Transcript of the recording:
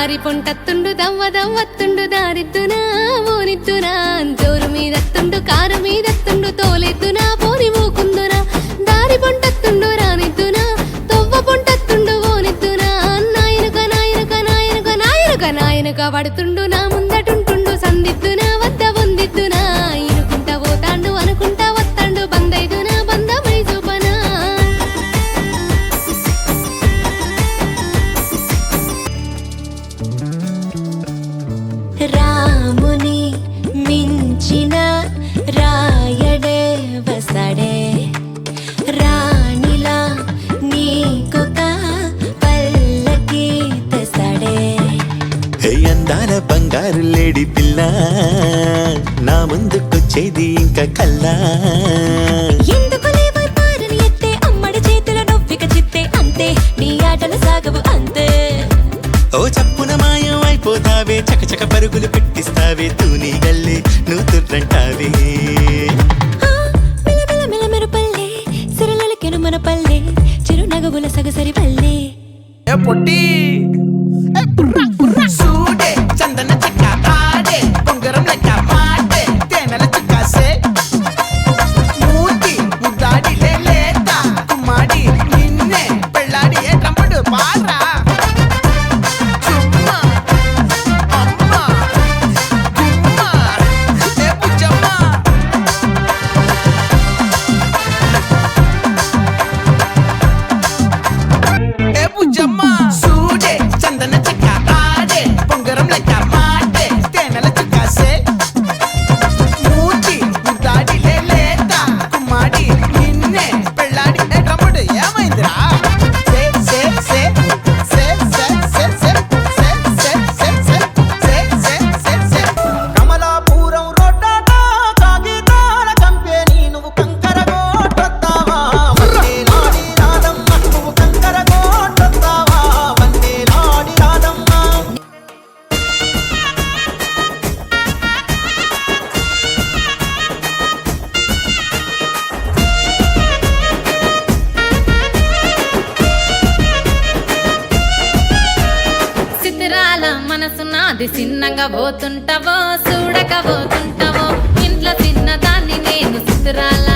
దారి పొంటత్తుండు దవ్వ దవ్వత్తుండు దారిద్దునా ఓనిద్దునా జోరు మీదత్తుండు కారు మీదత్తుండు తోలెద్దునా పోని మూకుందునా దారి పొంటత్తుండు రానిద్దునా తొవ్వ పొంటత్తుండు ఓనిద్దునా నాయనక నాయనక నాయనక నాయనక నాయనక పడుతుండు నా ముందటుంటుండు సందిద్దునా వద్ద వందిద్దునా ఇనుకుంటా పోతాండు అనుకుంటా వత్తాండు బందైదునా బంధమై చూపనా రాముని మించిన రాయడే వసడే రాణిలా నీకొక పల్లకి తెసడే అందాల బంగారు లేడి పిల్ల నా ముందుకొచ్చేది ఇంకా కల్లా ఎందుకు లేవై పారని ఎత్తే అమ్మడి చేతుల నొవ్విక చిత్తే అంతే నీ ఆటలు సాగవు అంతే ఓ చప్పున మాయం అయిపోతావే చకచక పరుగులు పెట్టిస్తావే తూని గల్లే నువ్వు తుర్రంటావే మిలమిల మిలమెరు పల్లె సిరలకెను మన పల్లె చిరునగవుల సగసరి పల్లె పొట్టి సూడే చందన చెక్క ఆడే బొంగరం లెక్క మాటే తేనెల చిక్కాసే మూతి ముద్దాడి లేత కుమ్మాడి నిన్నే పెళ్ళాడి ఏ ట్రంపడు పారా చుమ్మా అమ్మ గుమ్మ ఏ బుజ్జమ్మ ఏ బుజ్జమ్మ సూడే చందన చెక్క ఆడే బొంగరం లెక్క మాటే తేనెల చిక్కాసే మూతి ముద్దాడి లేత కుమ్మాడి నిన్నే పెళ్ళాడి ఏ ట్రంపడు ఏమైందిరా సే సే సే సే సే సే సే సే సే సే సే సే సే సే కమలాపురం రోడ్డాట కాగితాల కంపెనీ నువ్వు కంకర గోటొత్తావా వందేలాడి రాదమ్మ నువ్వు కంకర గోటొత్తావా వందేలాడి రాదమ్మ సిద్ధరాల మనసు నాది చిన్నగా పోతుంటావో చూడక పోతుంటావో ఇంట్లో చిన్నదాన్ని నేను సిద్ధరాల